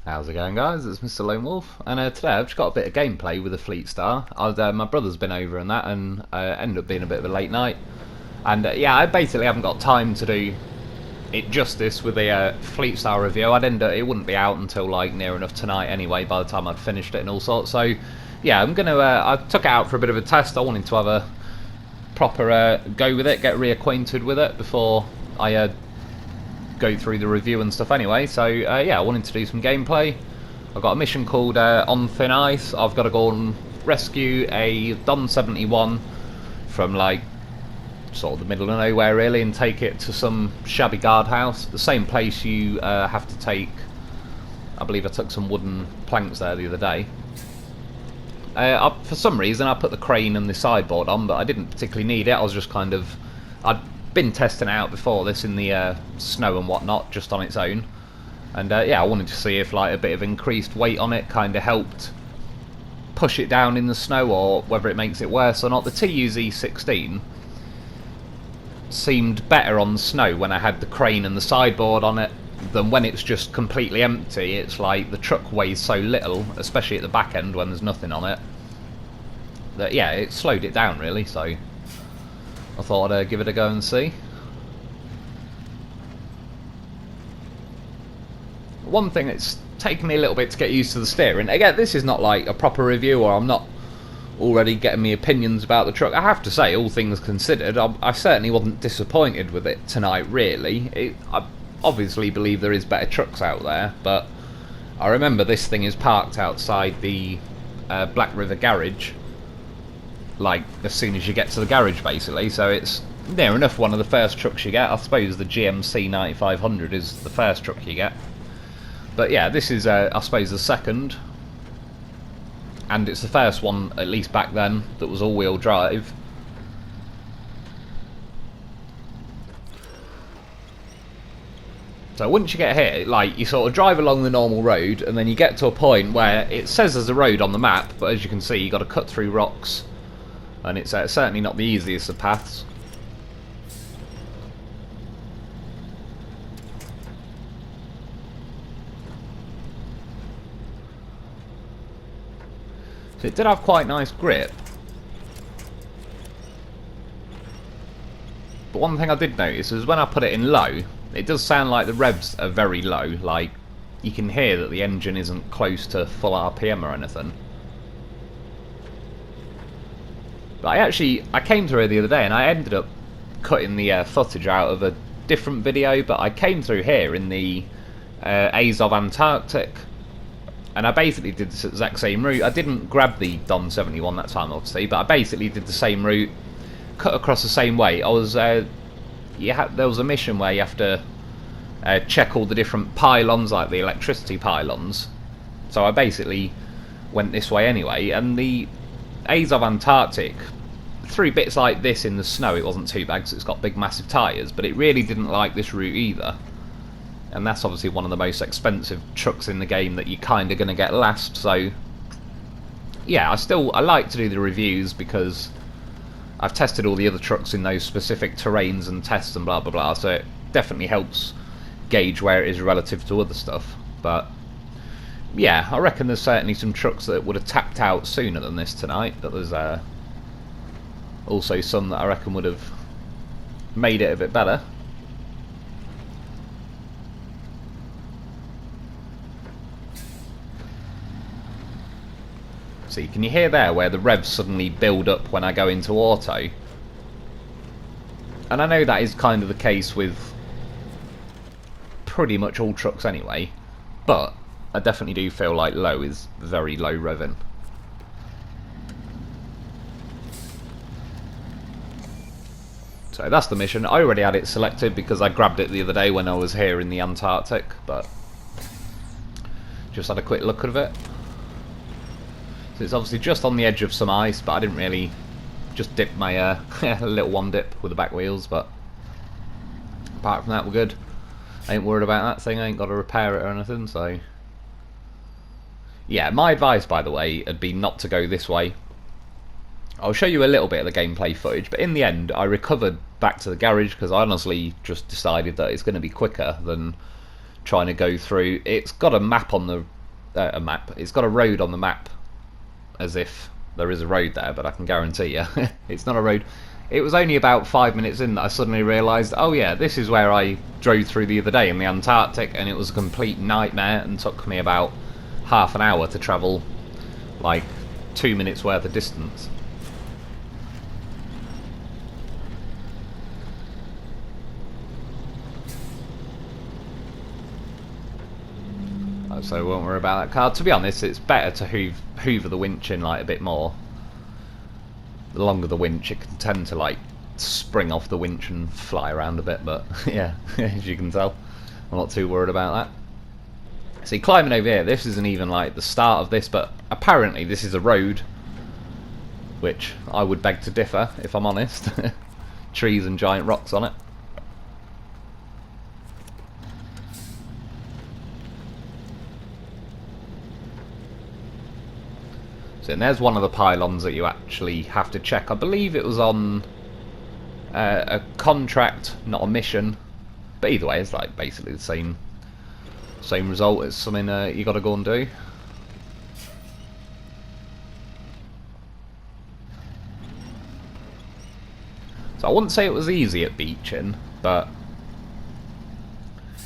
How's it going, guys? It's Mr. Lone Wolf, and today I've just got a bit of gameplay with the Fleetstar. My brother's been over and that, and ended up being a bit of a late night. And yeah, I basically haven't got time to do it justice with a Fleetstar review. It wouldn't be out until like near enough tonight anyway, by the time I'd finished it and all sorts. So yeah, I took it out for a bit of a test. I wanted to have a proper go with it, get reacquainted with it before I go through the review and stuff anyway. So yeah, I wanted to do some gameplay. I've got a mission called On Thin Ice. I've got to go and rescue a Don 71 from like sort of the middle of nowhere really, and take it to some shabby guardhouse, the same place you have to take. I believe I took some wooden planks there the other day. For some reason I put the crane and the sideboard on, but I didn't particularly need it. I was just kind of, I'd been testing it out before this in the snow and whatnot, just on its own, and yeah, I wanted to see if like a bit of increased weight on it kind of helped push it down in the snow, or whether it makes it worse or not. The TUZ-16 seemed better on the snow when I had the crane and the sideboard on it than when it's just completely empty. It's like the truck weighs so little, especially at the back end when there's nothing on it, that yeah, it slowed it down really. So I thought I'd give it a go and see. One thing that's taken me a little bit to get used to the steering. Again, this is not like a proper review, or I'm not already getting me opinions about the truck. I have to say, all things considered, I certainly wasn't disappointed with it tonight, really. I obviously believe there is better trucks out there, but I remember this thing is parked outside the Black River garage, like as soon as you get to the garage basically, so it's near enough one of the first trucks you get. I suppose the GMC 9500 is the first truck you get, but yeah, this is I suppose the second, and it's the first one, at least back then, that was all-wheel drive. So once you get here, like, you sort of drive along the normal road, and then you get to a point where it says there's a road on the map, but as you can see, you've got to cut through rocks, and it's certainly not the easiest of paths. So it did have quite nice grip. But one thing I did notice is when I put it in low, it does sound like the revs are very low. Like, you can hear that the engine isn't close to full RPM or anything. But I came through the other day and I ended up cutting the footage out of a different video, but I came through here in the Azov Antarctic, and I basically did the exact same route. I didn't grab the Don 71 that time, obviously, but I basically did the same route, cut across the same way. There was a mission where you have to check all the different pylons, like the electricity pylons. So I basically went this way anyway, and the Azov Antarctic, through bits like this in the snow, it wasn't too bad because it's got big massive tyres, but it really didn't like this route either. And that's obviously one of the most expensive trucks in the game that you're kind of going to get last. So yeah, I like to do the reviews because I've tested all the other trucks in those specific terrains and tests and blah blah blah, so it definitely helps gauge where it is relative to other stuff. But yeah, I reckon there's certainly some trucks that would have tapped out sooner than this tonight, but there's also some that I reckon would have made it a bit better. See, can you hear there where the revs suddenly build up when I go into auto? And I know that is kind of the case with pretty much all trucks anyway, but I definitely do feel like low is very low revving. So that's the mission. I already had it selected because I grabbed it the other day when I was here in the Antarctic, but just had a quick look at it. So it's obviously just on the edge of some ice, but I didn't really, just dip my little one dip with the back wheels, but apart from that we're good. I ain't worried about that thing, I ain't got to repair it or anything, so yeah, my advice by the way would be not to go this way. I'll show you a little bit of the gameplay footage, but in the end I recovered back to the garage because I honestly just decided that it's going to be quicker than trying to go through. It's got a map on the It's got a road on the map, as if there is a road there, but I can guarantee you it's not a road. It was only about 5 minutes in that I suddenly realised, oh yeah, this is where I drove through the other day in the Antarctic, and it was a complete nightmare and took me about half an hour to travel like 2 minutes worth of distance. So won't worry about that car. To be honest, it's better to hoover the winch in like a bit more. The longer the winch, it can tend to like spring off the winch and fly around a bit, but yeah, as you can tell, I'm not too worried about that. See, climbing over here, this isn't even like the start of this, but apparently this is a road, which I would beg to differ, if I'm honest. Trees and giant rocks on it. And there's one of the pylons that you actually have to check. I believe it was on a contract, not a mission. But either way, it's like basically the same result. It's something you got to go and do. So I wouldn't say it was easy at beaching, but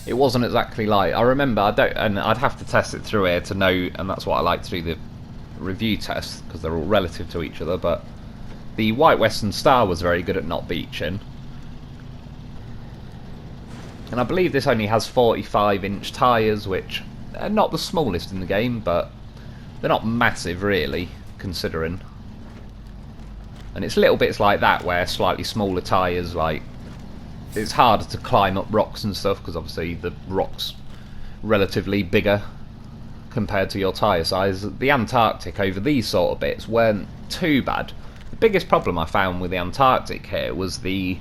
it wasn't exactly like. I remember and I'd have to test it through here to know, and that's what I like to do the review tests, because they're all relative to each other, but the White Western Star was very good at not beaching, and I believe this only has 45-inch tyres, which are not the smallest in the game, but they're not massive really, considering. And it's little bits like that where slightly smaller tyres, like, it's harder to climb up rocks and stuff, because obviously the rock's relatively bigger compared to your tyre size. The Antarctic over these sort of bits weren't too bad. The biggest problem I found with the Antarctic here was the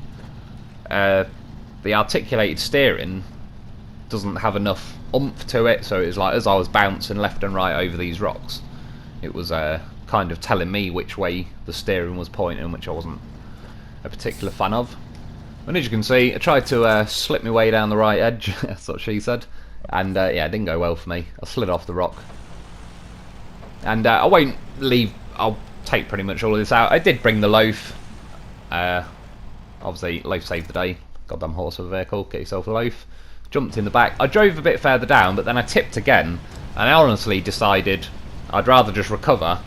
articulated steering doesn't have enough oomph to it, so it was like as I was bouncing left and right over these rocks, it was kind of telling me which way the steering was pointing, which I wasn't a particular fan of. And as you can see, I tried to slip my way down the right edge, that's what she said. And yeah, it didn't go well for me. I slid off the rock. And I won't leave, I'll take pretty much all of this out. I did bring the loaf. Obviously, loaf saved the day. Goddamn horse of a vehicle, get yourself a loaf. Jumped in the back. I drove a bit further down, but then I tipped again. And I honestly decided I'd rather just recover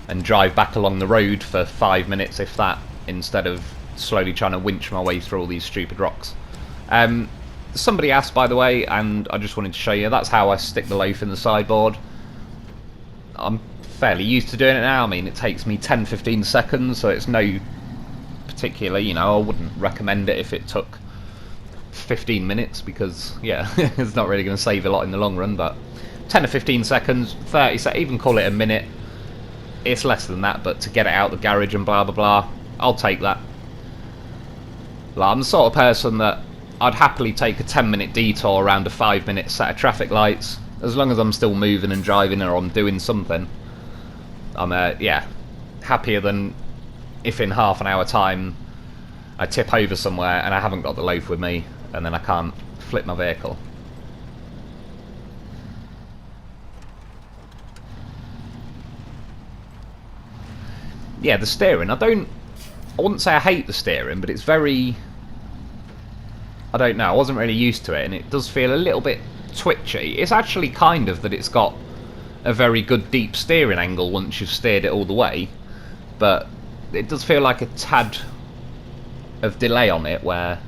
and drive back along the road for 5 minutes, if that, instead of slowly trying to winch my way through all these stupid rocks. Somebody asked, by the way, and I just wanted to show you, that's how I stick the loaf in the sideboard. I'm fairly used to doing it now. I mean, it takes me 10-15 seconds, so it's no particular, you know, I wouldn't recommend it if it took 15 minutes, because, yeah, it's not really going to save a lot in the long run, but 10 to 15 seconds, 30 seconds, even call it a minute, it's less than that, but to get it out the garage and blah blah blah, I'll take that. Like, I'm the sort of person that I'd happily take a 10-minute detour around a 5-minute set of traffic lights, as long as I'm still moving and driving or I'm doing something. I'm yeah, happier than if in half an hour time I tip over somewhere and I haven't got the loaf with me and then I can't flip my vehicle. Yeah, the steering, I wouldn't say I hate the steering, but it's very, I don't know, I wasn't really used to it, and it does feel a little bit twitchy. It's actually kind of that it's got a very good deep steering angle once you've steered it all the way, but it does feel like a tad of delay on it where,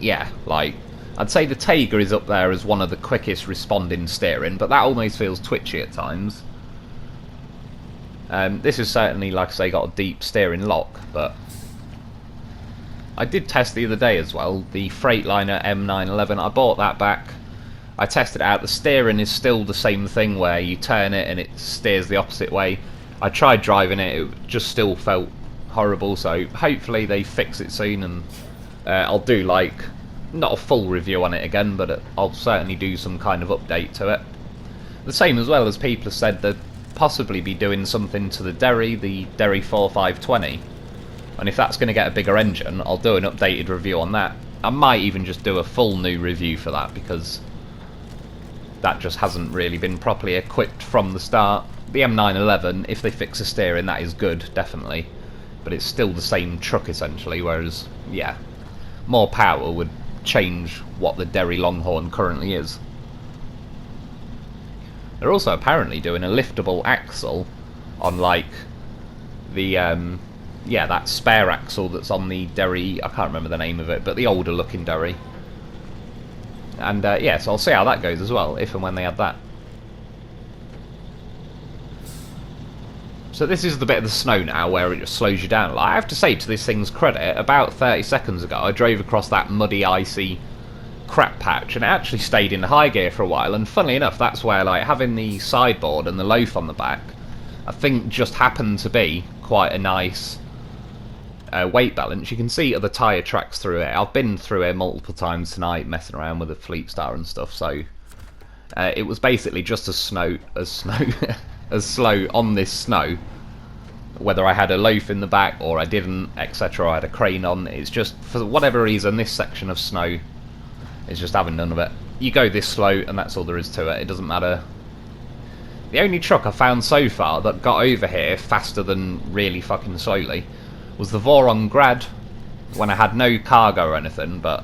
yeah, like, I'd say the Taiga is up there as one of the quickest responding steering, but that almost feels twitchy at times. This is certainly, like I say, got a deep steering lock, but I did test the other day as well, the Freightliner M911. I bought that back, I tested it out. The steering is still the same thing where you turn it and it steers the opposite way. I tried driving it, it just still felt horrible, so hopefully they fix it soon, and I'll do, like, not a full review on it again, but I'll certainly do some kind of update to it. The same as well as people have said they'd possibly be doing something to the Derry 4520, and if that's going to get a bigger engine, I'll do an updated review on that. I might even just do a full new review for that, because that just hasn't really been properly equipped from the start. The M911, if they fix the steering, that is good, definitely. But it's still the same truck, essentially, whereas, yeah, more power would change what the Derry Longhorn currently is. They're also apparently doing a liftable axle on, like, the, yeah, that spare axle that's on the Derry, I can't remember the name of it, but the older looking Derry. And, yeah, so I'll see how that goes as well, if and when they add that. So this is the bit of the snow now where it just slows you down. Like, I have to say, to this thing's credit, about 30 seconds ago I drove across that muddy, icy crap patch, and it actually stayed in high gear for a while, and funnily enough, that's where, like, having the sideboard and the loaf on the back, I think just happened to be quite a nice weight balance. You can see other tyre tracks through it. I've been through it multiple times tonight, messing around with the Fleetstar and stuff, so it was basically just as slow on this snow, whether I had a loaf in the back or I didn't, etc. I had a crane on. It's just, for whatever reason, this section of snow is just having none of it. You go this slow and that's all there is to it. It doesn't matter. The only truck I found so far that got over here faster than really fucking slowly was the Voron Grad, when I had no cargo or anything, but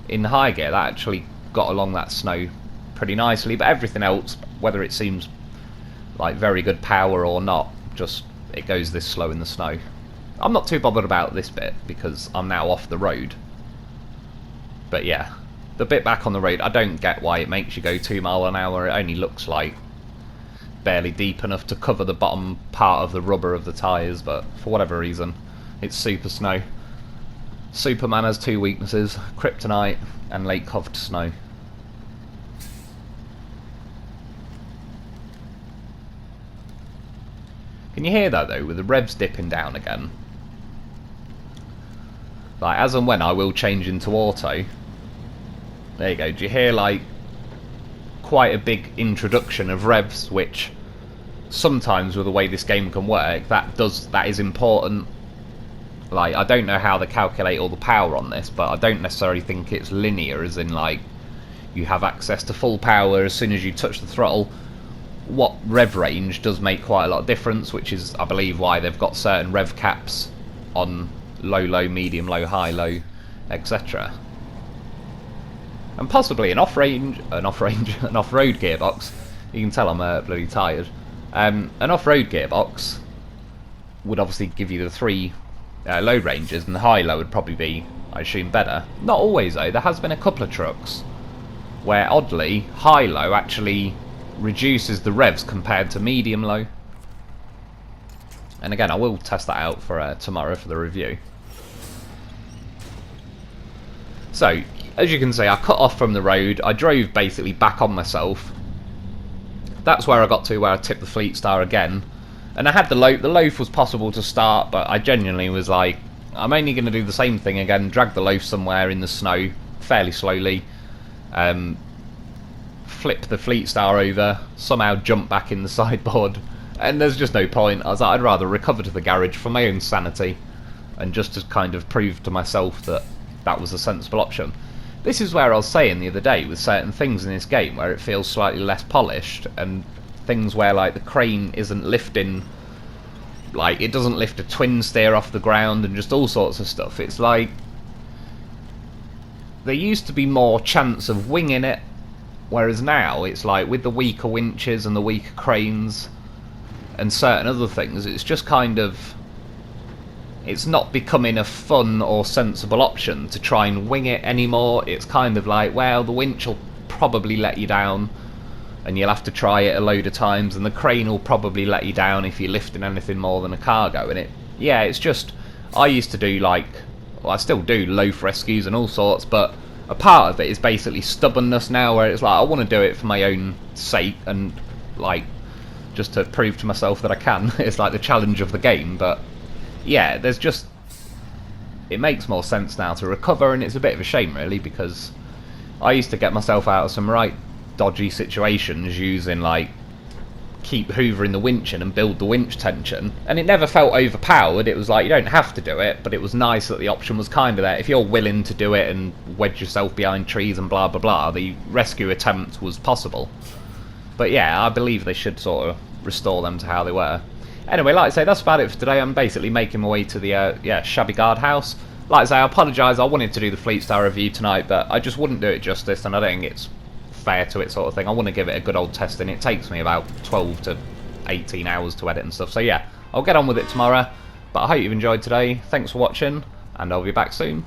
in high gear that actually got along that snow pretty nicely. But everything else, whether it seems like very good power or not, just it goes this slow in the snow. I'm not too bothered about this bit because I'm now off the road. But yeah, the bit back on the road, I don't get why it makes you go 2 miles an hour. It only looks like barely deep enough to cover the bottom part of the rubber of the tyres, but for whatever reason, it's super snow. Superman has 2 weaknesses: kryptonite and Lake Kovd snow. Can you hear that though, with the revs dipping down again? Like, as and when I will change into auto. There you go, do you hear like quite a big introduction of revs, which sometimes with the way this game can work, that is important. Like, I don't know how they calculate all the power on this, but I don't necessarily think it's linear, as in like you have access to full power as soon as you touch the throttle. What rev range does make quite a lot of difference, which is, I believe, why they've got certain rev caps on low, low, medium, low, high, low, etc. And possibly an off-road gearbox. You can tell I'm bloody tired. An off-road gearbox would obviously give you the 3 load ranges, and the high-low would probably be, I assume, better. Not always though. There has been a couple of trucks where, oddly, high-low actually reduces the revs compared to medium-low. And again, I will test that out for tomorrow for the review. So, as you can see, I cut off from the road. I drove basically back on myself. That's where I got to, where I tipped the Fleetstar again. And I had the loaf. The loaf was possible to start, but I genuinely was like, I'm only going to do the same thing again, drag the loaf somewhere in the snow fairly slowly, flip the Fleetstar over, somehow jump back in the sideboard, and there's just no point. I was like, I'd rather recover to the garage for my own sanity, and just to kind of prove to myself that that was a sensible option. This is where I was saying the other day with certain things in this game where it feels slightly less polished, and things where like the crane isn't lifting, like it doesn't lift a twin steer off the ground and just all sorts of stuff. It's like there used to be more chance of winging it, whereas now it's like with the weaker winches and the weaker cranes and certain other things, it's just kind of, it's not becoming a fun or sensible option to try and wing it anymore. It's kind of like, well, the winch will probably let you down and you'll have to try it a load of times, and the crane will probably let you down if you're lifting anything more than a cargo in it. Yeah, it's just, I used to do like, well, I still do loaf rescues and all sorts, but a part of it is basically stubbornness now, where it's like, I want to do it for my own sake and like just to prove to myself that I can. It's like the challenge of the game. But yeah, there's just, it makes more sense now to recover, and it's a bit of a shame really, because I used to get myself out of some right dodgy situations using like keep hoovering the winch in and build the winch tension, and it never felt overpowered. It was like, you don't have to do it, but it was nice that the option was kind of there. If you're willing to do it and wedge yourself behind trees and blah blah blah, the rescue attempt was possible. But yeah, I believe they should sort of restore them to how they were. Anyway, like I say, that's about it for today. I'm basically making my way to the Shabby Guard house. Like I say, I apologise, I wanted to do the Fleetstar review tonight, but I just wouldn't do it justice, and I don't think it's fair to it sort of thing. I want to give it a good old testing. It takes me about 12 to 18 hours to edit and stuff, so yeah, I'll get on with it tomorrow. But I hope you've enjoyed today. Thanks for watching, and I'll be back soon.